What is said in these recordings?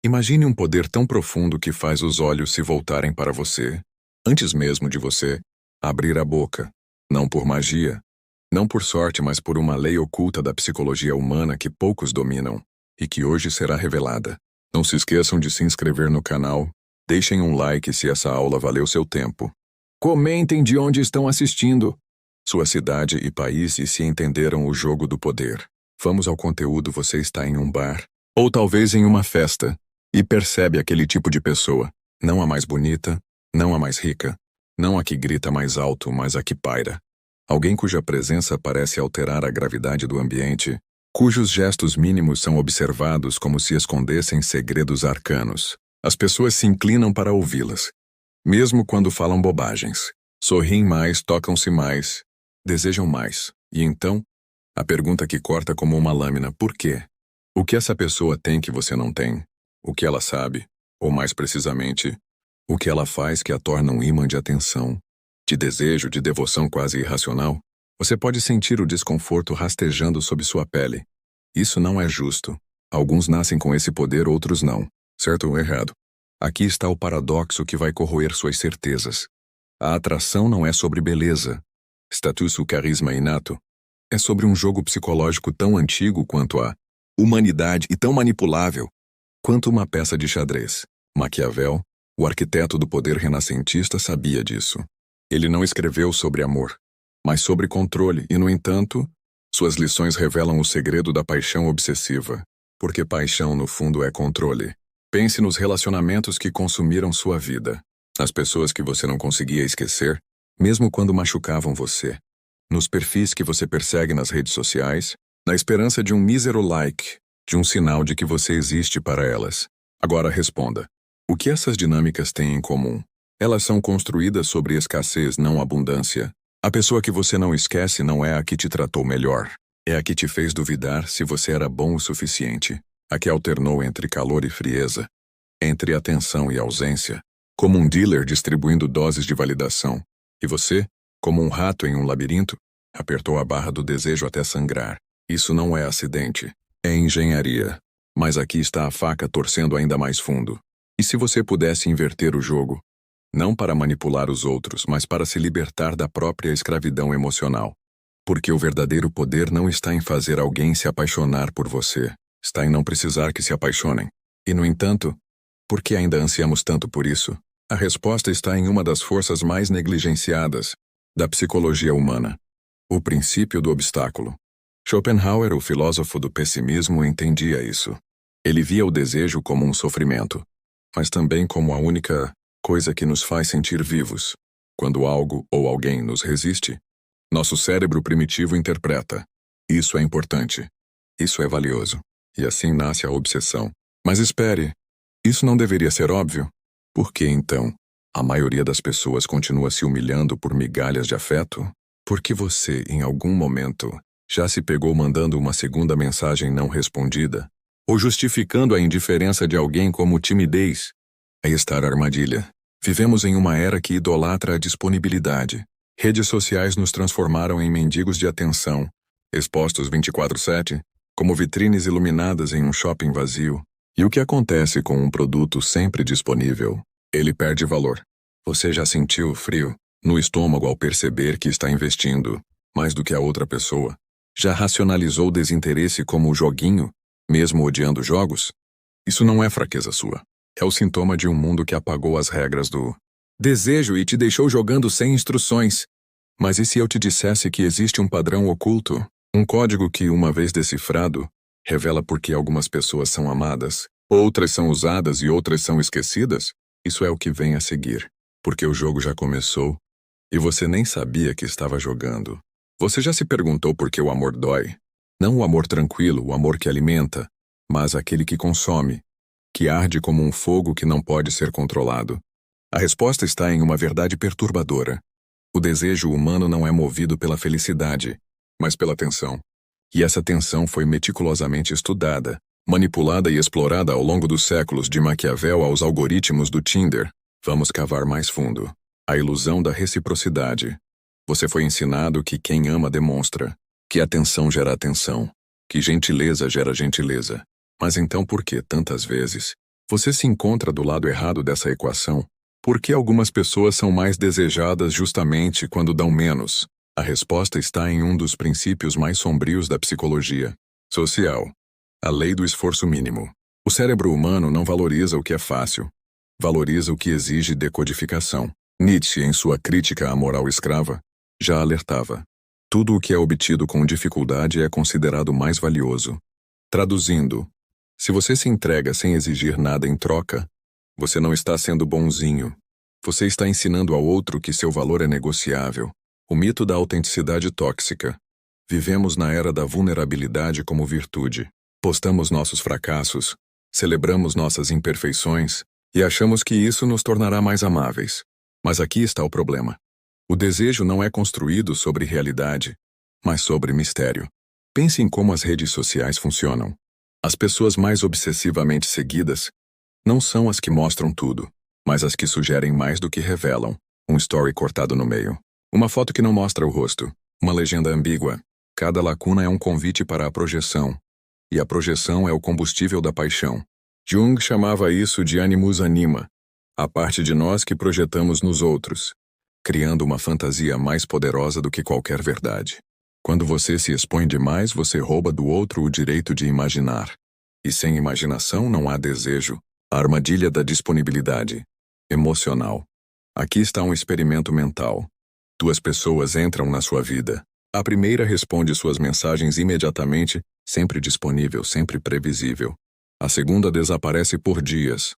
Imagine um poder tão profundo que faz os olhos se voltarem para você, antes mesmo de você abrir a boca. Não por magia, não por sorte, mas por uma lei oculta da psicologia humana que poucos dominam e que hoje será revelada. Não se esqueçam de se inscrever no canal, deixem um like se essa aula valeu seu tempo. Comentem de onde estão assistindo, sua cidade e país e se entenderam o jogo do poder. Vamos ao conteúdo. Você está em um bar, ou talvez em uma festa, e percebe aquele tipo de pessoa, não a mais bonita, não a mais rica, não a que grita mais alto, mas a que paira. Alguém cuja presença parece alterar a gravidade do ambiente, cujos gestos mínimos são observados como se escondessem segredos arcanos. As pessoas se inclinam para ouvi-las, mesmo quando falam bobagens. Sorriem mais, tocam-se mais, desejam mais. E então, a pergunta que corta como uma lâmina: por quê? O que essa pessoa tem que você não tem? O que ela sabe? Ou mais precisamente, o que ela faz que a torna um ímã de atenção, de desejo, de devoção quase irracional? Você pode sentir o desconforto rastejando sob sua pele. Isso não é justo. Alguns nascem com esse poder, outros não. Certo ou errado? Aqui está o paradoxo que vai corroer suas certezas. A atração não é sobre beleza, status ou carisma inato. É sobre um jogo psicológico tão antigo quanto a humanidade e tão manipulável quanto uma peça de xadrez. Maquiavel, o arquiteto do poder renascentista, sabia disso. Ele não escreveu sobre amor, mas sobre controle e, no entanto, suas lições revelam o segredo da paixão obsessiva, porque paixão, no fundo, é controle. Pense nos relacionamentos que consumiram sua vida, nas pessoas que você não conseguia esquecer, mesmo quando machucavam você, nos perfis que você persegue nas redes sociais, na esperança de um mísero like, de um sinal de que você existe para elas. Agora responda: o que essas dinâmicas têm em comum? Elas são construídas sobre escassez, não abundância. A pessoa que você não esquece não é a que te tratou melhor. É a que te fez duvidar se você era bom o suficiente. A que alternou entre calor e frieza, entre atenção e ausência, como um dealer distribuindo doses de validação. E você, como um rato em um labirinto, apertou a barra do desejo até sangrar. Isso não é acidente, é engenharia. Mas aqui está a faca torcendo ainda mais fundo. E se você pudesse inverter o jogo? Não para manipular os outros, mas para se libertar da própria escravidão emocional. Porque o verdadeiro poder não está em fazer alguém se apaixonar por você. Está em não precisar que se apaixonem. E, no entanto, por que ainda ansiamos tanto por isso? A resposta está em uma das forças mais negligenciadas da psicologia humana: o princípio do obstáculo. Schopenhauer, o filósofo do pessimismo, entendia isso. Ele via o desejo como um sofrimento, mas também como a única coisa que nos faz sentir vivos. Quando algo ou alguém nos resiste, nosso cérebro primitivo interpreta: isso é importante, isso é valioso. E assim nasce a obsessão. Mas espere, isso não deveria ser óbvio? Por que, então, a maioria das pessoas continua se humilhando por migalhas de afeto? Porque você, em algum momento, já se pegou mandando uma segunda mensagem não respondida? Ou justificando a indiferença de alguém como timidez? Aí está a armadilha. Vivemos em uma era que idolatra a disponibilidade. Redes sociais nos transformaram em mendigos de atenção, expostos 24/7, como vitrines iluminadas em um shopping vazio. E o que acontece com um produto sempre disponível? Ele perde valor. Você já sentiu o frio no estômago ao perceber que está investindo mais do que a outra pessoa? Já racionalizou o desinteresse como o joguinho, mesmo odiando jogos? Isso não é fraqueza sua. É o sintoma de um mundo que apagou as regras do desejo e te deixou jogando sem instruções. Mas e se eu te dissesse que existe um padrão oculto? Um código que, uma vez decifrado, revela por que algumas pessoas são amadas, outras são usadas e outras são esquecidas? Isso é o que vem a seguir. Porque o jogo já começou e você nem sabia que estava jogando. Você já se perguntou por que o amor dói? Não o amor tranquilo, o amor que alimenta, mas aquele que consome, que arde como um fogo que não pode ser controlado. A resposta está em uma verdade perturbadora. O desejo humano não é movido pela felicidade, mas pela tensão. E essa tensão foi meticulosamente estudada, manipulada e explorada ao longo dos séculos, de Maquiavel aos algoritmos do Tinder. Vamos cavar mais fundo. A ilusão da reciprocidade. Você foi ensinado que quem ama demonstra, que atenção gera atenção, que gentileza gera gentileza. Mas então por que, tantas vezes, Você se encontra do lado errado dessa equação. Por que algumas pessoas são mais desejadas justamente quando dão menos? A resposta está em um dos princípios mais sombrios da psicologia social: a lei do esforço mínimo. O cérebro humano não valoriza o que é fácil, valoriza o que exige decodificação. Nietzsche, em sua crítica à moral escrava, já alertava: tudo o que é obtido com dificuldade é considerado mais valioso. Traduzindo, se você se entrega sem exigir nada em troca, você não está sendo bonzinho. Você está ensinando ao outro que seu valor é negociável. O mito da autenticidade tóxica. Vivemos na era da vulnerabilidade como virtude. Postamos nossos fracassos, celebramos nossas imperfeições e achamos que isso nos tornará mais amáveis. Mas aqui está o problema. O desejo não é construído sobre realidade, mas sobre mistério. Pense em como as redes sociais funcionam. As pessoas mais obsessivamente seguidas não são as que mostram tudo, mas as que sugerem mais do que revelam. Um story cortado no meio. Uma foto que não mostra o rosto. Uma legenda ambígua. Cada lacuna é um convite para a projeção. E a projeção é o combustível da paixão. Jung chamava isso de animus anima, a parte de nós que projetamos nos outros, criando uma fantasia mais poderosa do que qualquer verdade. Quando você se expõe demais, você rouba do outro o direito de imaginar. E sem imaginação não há desejo. A armadilha da disponibilidade emocional. Aqui está um experimento mental. Duas pessoas entram na sua vida. A primeira responde suas mensagens imediatamente, sempre disponível, sempre previsível. A segunda desaparece por dias.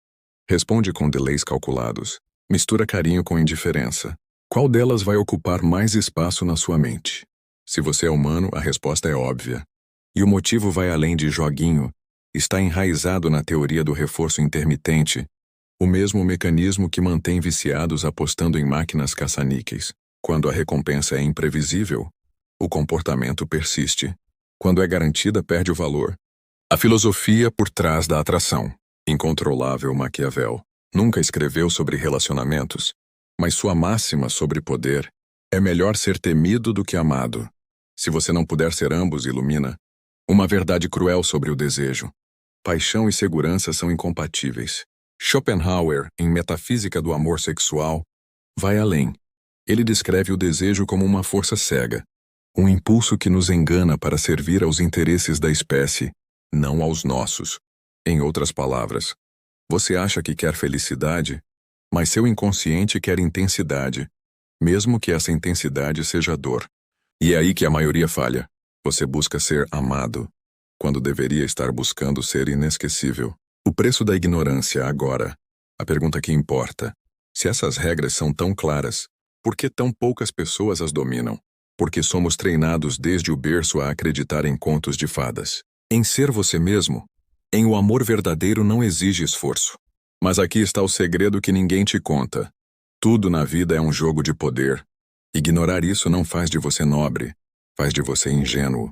Responde com delays calculados. Mistura carinho com indiferença. Qual delas vai ocupar mais espaço na sua mente? Se você é humano, a resposta é óbvia. E o motivo vai além de joguinho. Está enraizado na teoria do reforço intermitente, o mesmo mecanismo que mantém viciados apostando em máquinas caça-níqueis. Quando a recompensa é imprevisível, o comportamento persiste. Quando é garantida, perde o valor. A filosofia por trás da atração. Incontrolável Maquiavel nunca escreveu sobre relacionamentos, mas sua máxima sobre poder é: melhor ser temido do que amado. Se você não puder ser ambos, ilumina uma verdade cruel sobre o desejo. Paixão e segurança são incompatíveis. Schopenhauer, em Metafísica do Amor Sexual, vai além. Ele descreve o desejo como uma força cega, um impulso que nos engana para servir aos interesses da espécie, não aos nossos. Em outras palavras, você acha que quer felicidade, mas seu inconsciente quer intensidade, mesmo que essa intensidade seja dor. E é aí que a maioria falha. Você busca ser amado, quando deveria estar buscando ser inesquecível. O preço da ignorância agora. A pergunta que importa: se essas regras são tão claras, por que tão poucas pessoas as dominam? Porque somos treinados desde o berço a acreditar em contos de fadas. Em ser você mesmo, em o amor verdadeiro não exige esforço. Mas aqui está o segredo que ninguém te conta. Tudo na vida é um jogo de poder. Ignorar isso não faz de você nobre, faz de você ingênuo.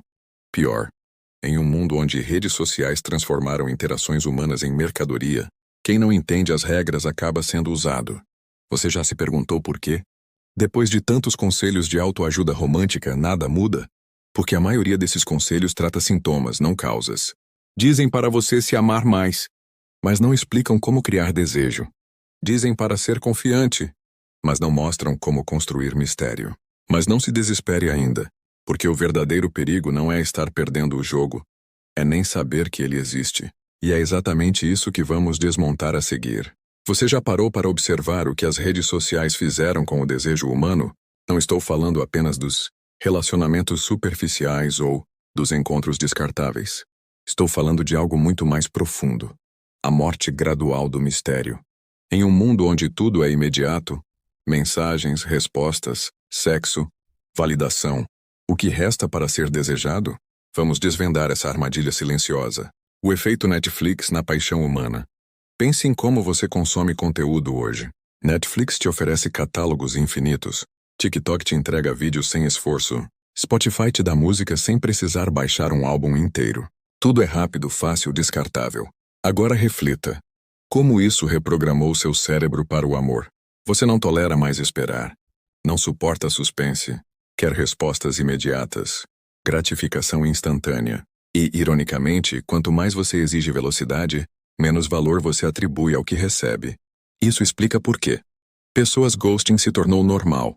Pior, em um mundo onde redes sociais transformaram interações humanas em mercadoria, quem não entende as regras acaba sendo usado. Você já se perguntou por quê? Depois de tantos conselhos de autoajuda romântica, nada muda? Porque a maioria desses conselhos trata sintomas, não causas. Dizem para você se amar mais, mas não explicam como criar desejo. Dizem para ser confiante, mas não mostram como construir mistério. Mas não se desespere ainda, porque o verdadeiro perigo não é estar perdendo o jogo, é nem saber que ele existe. E é exatamente isso que vamos desmontar a seguir. Você já parou para observar o que as redes sociais fizeram com o desejo humano? Não estou falando apenas dos relacionamentos superficiais ou dos encontros descartáveis. Estou falando de algo muito mais profundo. A morte gradual do mistério. Em um mundo onde tudo é imediato, mensagens, respostas, sexo, validação, o que resta para ser desejado? Vamos desvendar essa armadilha silenciosa. O efeito Netflix na paixão humana. Pense em como você consome conteúdo hoje. Netflix te oferece catálogos infinitos. TikTok te entrega vídeos sem esforço. Spotify te dá música sem precisar baixar um álbum inteiro. Tudo é rápido, fácil, descartável. Agora reflita. Como isso reprogramou seu cérebro para o amor? Você não tolera mais esperar. Não suporta suspense. Quer respostas imediatas. Gratificação instantânea. E, ironicamente, quanto mais você exige velocidade, menos valor você atribui ao que recebe. Isso explica por quê. Pessoas ghosting se tornou normal.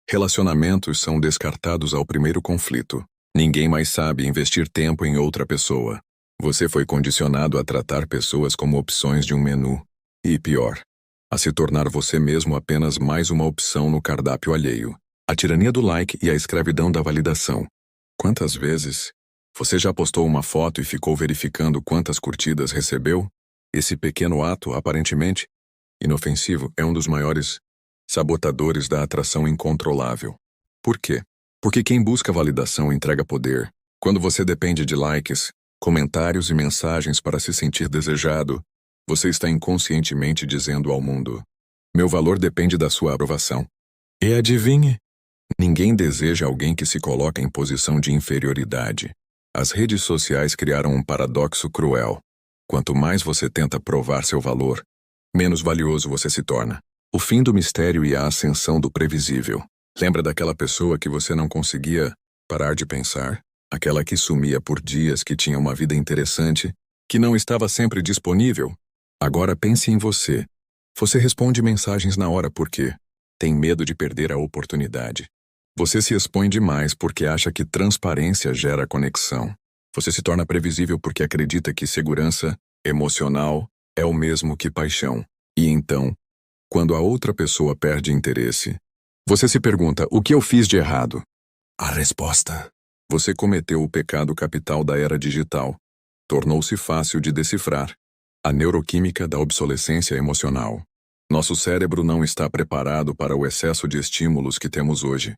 Relacionamentos são descartados ao primeiro conflito. Ninguém mais sabe investir tempo em outra pessoa. Você foi condicionado a tratar pessoas como opções de um menu. E pior, a se tornar você mesmo apenas mais uma opção no cardápio alheio. A tirania do like e a escravidão da validação. Quantas vezes você já postou uma foto e ficou verificando quantas curtidas recebeu? Esse pequeno ato, aparentemente inofensivo, é um dos maiores sabotadores da atração incontrolável. Por quê? Porque quem busca validação entrega poder. Quando você depende de likes, comentários e mensagens para se sentir desejado, você está inconscientemente dizendo ao mundo: meu valor depende da sua aprovação. E adivinhe? Ninguém deseja alguém que se coloca em posição de inferioridade. As redes sociais criaram um paradoxo cruel. Quanto mais você tenta provar seu valor, menos valioso você se torna. O fim do mistério e a ascensão do previsível. Lembra daquela pessoa que você não conseguia parar de pensar? Aquela que sumia por dias, que tinha uma vida interessante, que não estava sempre disponível? Agora pense em você. Você responde mensagens na hora porque tem medo de perder a oportunidade. Você se expõe demais porque acha que transparência gera conexão. Você se torna previsível porque acredita que segurança emocional é o mesmo que paixão. E então, quando a outra pessoa perde interesse, você se pergunta: o que eu fiz de errado? A resposta: você cometeu o pecado capital da era digital. Tornou-se fácil de decifrar. A neuroquímica da obsolescência emocional. Nosso cérebro não está preparado para o excesso de estímulos que temos hoje.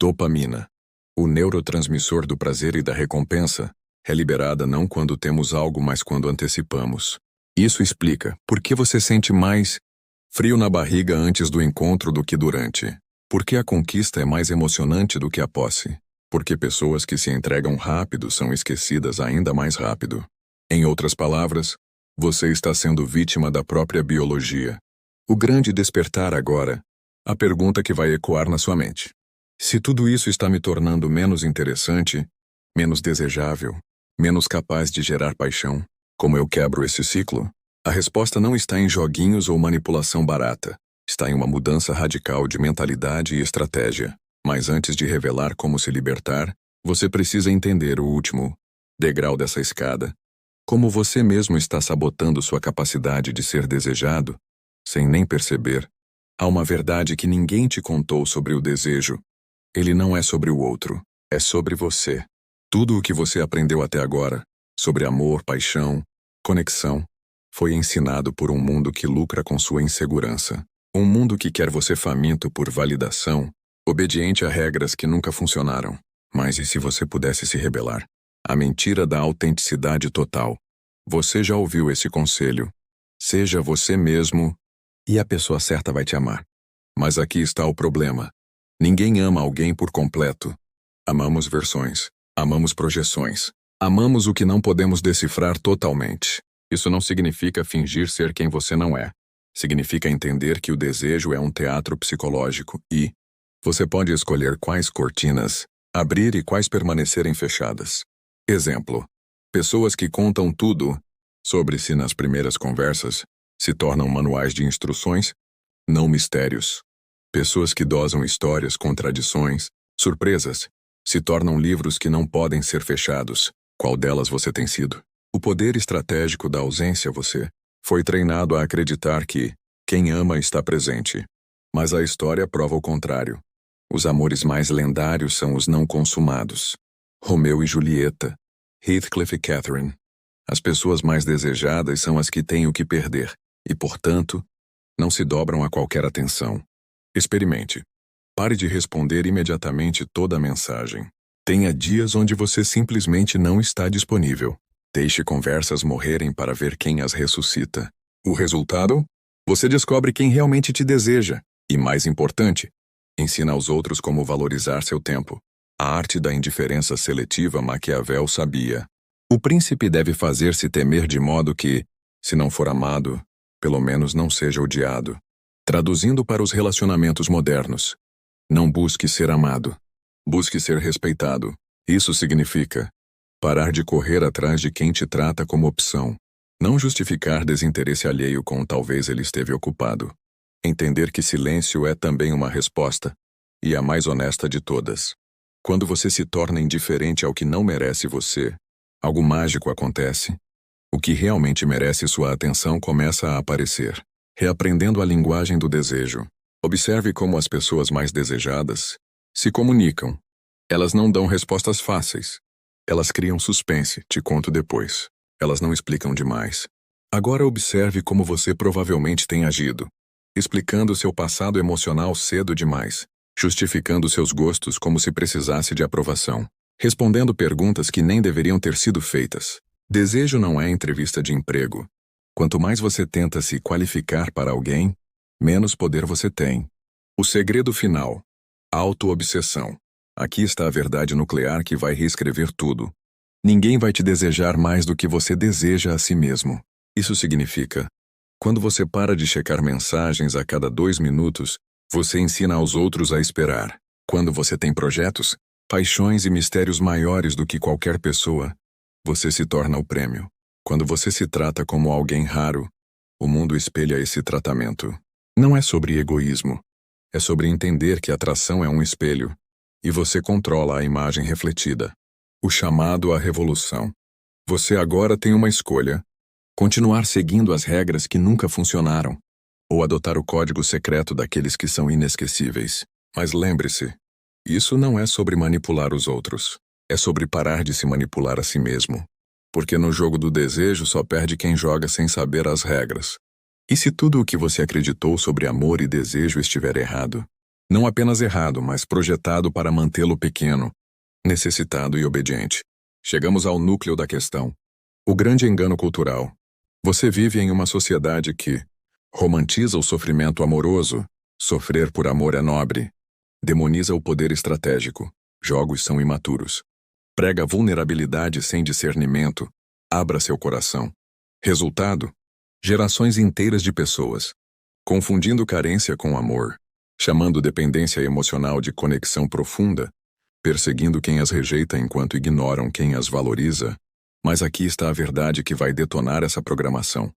Dopamina, o neurotransmissor do prazer e da recompensa, é liberada não quando temos algo, mas quando antecipamos. Isso explica por que você sente mais frio na barriga antes do encontro do que durante. Por que a conquista é mais emocionante do que a posse. Porque pessoas que se entregam rápido são esquecidas ainda mais rápido. Em outras palavras, você está sendo vítima da própria biologia. O grande despertar agora, a pergunta que vai ecoar na sua mente: se tudo isso está me tornando menos interessante, menos desejável, menos capaz de gerar paixão, como eu quebro esse ciclo? A resposta não está em joguinhos ou manipulação barata. Está em uma mudança radical de mentalidade e estratégia. Mas antes de revelar como se libertar, você precisa entender o último degrau dessa escada. Como você mesmo está sabotando sua capacidade de ser desejado, sem nem perceber. Há uma verdade que ninguém te contou sobre o desejo. Ele não é sobre o outro, é sobre você. Tudo o que você aprendeu até agora, sobre amor, paixão, conexão, foi ensinado por um mundo que lucra com sua insegurança. Um mundo que quer você faminto por validação, obediente a regras que nunca funcionaram. Mas e se você pudesse se rebelar? A mentira da autenticidade total. Você já ouviu esse conselho? Seja você mesmo, e a pessoa certa vai te amar. Mas aqui está o problema. Ninguém ama alguém por completo. Amamos versões. Amamos projeções. Amamos o que não podemos decifrar totalmente. Isso não significa fingir ser quem você não é. Significa entender que o desejo é um teatro psicológico e você pode escolher quais cortinas abrir e quais permanecerem fechadas. Exemplo: pessoas que contam tudo sobre si nas primeiras conversas se tornam manuais de instruções, não mistérios. Pessoas que dosam histórias, contradições, surpresas, se tornam livros que não podem ser fechados. Qual delas você tem sido? O poder estratégico da ausência. Você foi treinado a acreditar que quem ama está presente. Mas a história prova o contrário. Os amores mais lendários são os não consumados. Romeu e Julieta, Heathcliff e Catherine. As pessoas mais desejadas são as que têm o que perder e, portanto, não se dobram a qualquer atenção. Experimente. Pare de responder imediatamente toda a mensagem. Tenha dias onde você simplesmente não está disponível. Deixe conversas morrerem para ver quem as ressuscita. O resultado? Você descobre quem realmente te deseja. E, mais importante, ensina aos outros como valorizar seu tempo. A arte da indiferença seletiva Maquiavel sabia. O príncipe deve fazer-se temer de modo que, se não for amado, pelo menos não seja odiado. Traduzindo para os relacionamentos modernos: não busque ser amado. Busque ser respeitado. Isso significa parar de correr atrás de quem te trata como opção. Não justificar desinteresse alheio com talvez ele esteve ocupado. Entender que silêncio é também uma resposta, e a mais honesta de todas. Quando você se torna indiferente ao que não merece você, algo mágico acontece. O que realmente merece sua atenção começa a aparecer. Reaprendendo a linguagem do desejo. Observe como as pessoas mais desejadas se comunicam. Elas não dão respostas fáceis. Elas criam suspense, te conto depois. Elas não explicam demais. Agora observe como você provavelmente tem agido. Explicando seu passado emocional cedo demais. Justificando seus gostos como se precisasse de aprovação. Respondendo perguntas que nem deveriam ter sido feitas. Desejo não é entrevista de emprego. Quanto mais você tenta se qualificar para alguém, menos poder você tem. O segredo final. Autoobsessão. Aqui está a verdade nuclear que vai reescrever tudo. Ninguém vai te desejar mais do que você deseja a si mesmo. Isso significa, quando você para de checar mensagens a cada 2 minutos, você ensina aos outros a esperar. Quando você tem projetos, paixões e mistérios maiores do que qualquer pessoa, você se torna o prêmio. Quando você se trata como alguém raro, o mundo espelha esse tratamento. Não é sobre egoísmo. É sobre entender que a atração é um espelho, e você controla a imagem refletida. O chamado à revolução. Você agora tem uma escolha. Continuar seguindo as regras que nunca funcionaram, ou adotar o código secreto daqueles que são inesquecíveis. Mas lembre-se, isso não é sobre manipular os outros. É sobre parar de se manipular a si mesmo. Porque no jogo do desejo só perde quem joga sem saber as regras. E se tudo o que você acreditou sobre amor e desejo estiver errado? Não apenas errado, mas projetado para mantê-lo pequeno, necessitado e obediente. Chegamos ao núcleo da questão. O grande engano cultural. Você vive em uma sociedade que romantiza o sofrimento amoroso. Sofrer por amor é nobre. Demoniza o poder estratégico. Jogos são imaturos. Prega vulnerabilidade sem discernimento. Abra seu coração. Resultado? Gerações inteiras de pessoas, confundindo carência com amor, chamando dependência emocional de conexão profunda, perseguindo quem as rejeita enquanto ignoram quem as valoriza. Mas aqui está a verdade que vai detonar essa programação.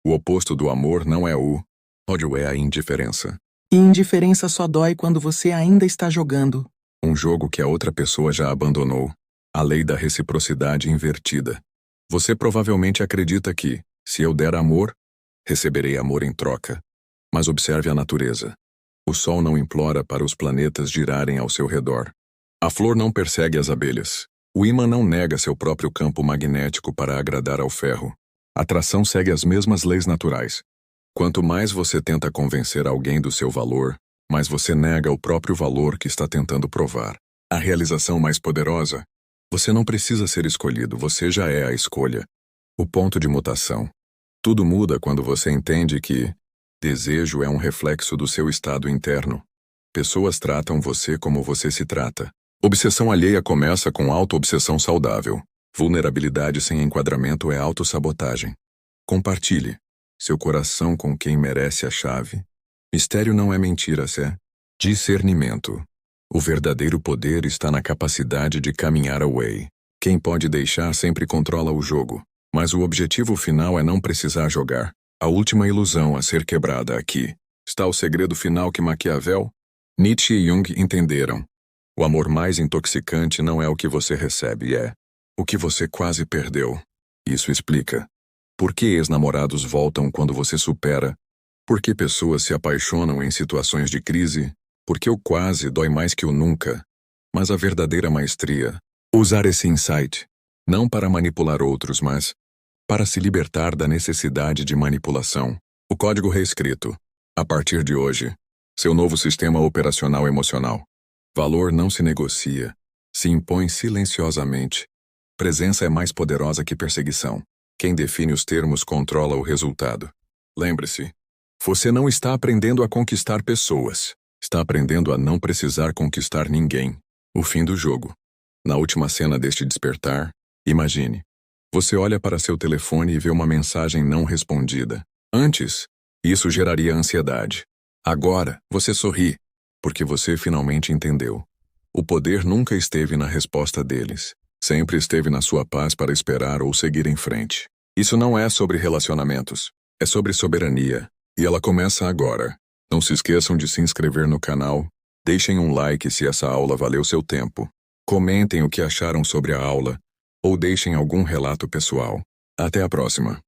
O oposto do amor não é o ódio, é a indiferença. E indiferença só dói quando você ainda está jogando um jogo que a outra pessoa já abandonou. A lei da reciprocidade invertida. Você provavelmente acredita que, se eu der amor, receberei amor em troca. Mas observe a natureza. O sol não implora para os planetas girarem ao seu redor. A flor não persegue as abelhas. O ímã não nega seu próprio campo magnético para agradar ao ferro. A atração segue as mesmas leis naturais. Quanto mais você tenta convencer alguém do seu valor, mais você nega o próprio valor que está tentando provar. A realização mais poderosa. Você não precisa ser escolhido, você já é a escolha. O ponto de mutação. Tudo muda quando você entende que desejo é um reflexo do seu estado interno. Pessoas tratam você como você se trata. Obsessão alheia começa com auto-obsessão saudável. Vulnerabilidade sem enquadramento é autossabotagem. Compartilhe seu coração com quem merece a chave. Mistério não é mentira, é discernimento. O verdadeiro poder está na capacidade de caminhar away. Quem pode deixar sempre controla o jogo. Mas o objetivo final é não precisar jogar. A última ilusão a ser quebrada aqui. Está o segredo final que Maquiavel, Nietzsche e Jung entenderam. O amor mais intoxicante não é o que você recebe, é o que você quase perdeu. Isso explica. Por que ex-namorados voltam quando você supera? Por que pessoas se apaixonam em situações de crise? Porque o quase dói mais que o nunca. Mas a verdadeira maestria. Usar esse insight. Não para manipular outros, mas para se libertar da necessidade de manipulação. O código reescrito. A partir de hoje. Seu novo sistema operacional emocional. Valor não se negocia. Se impõe silenciosamente. Presença é mais poderosa que perseguição. Quem define os termos controla o resultado. Lembre-se. Você não está aprendendo a conquistar pessoas. Está aprendendo a não precisar conquistar ninguém. O fim do jogo. Na última cena deste despertar, imagine. Você olha para seu telefone e vê uma mensagem não respondida. Antes, isso geraria ansiedade. Agora, você sorri, porque você finalmente entendeu. O poder nunca esteve na resposta deles. Sempre esteve na sua paz para esperar ou seguir em frente. Isso não é sobre relacionamentos, é sobre soberania. E ela começa agora. Não se esqueçam de se inscrever no canal, deixem um like se essa aula valeu seu tempo, comentem o que acharam sobre a aula, ou deixem algum relato pessoal. Até a próxima.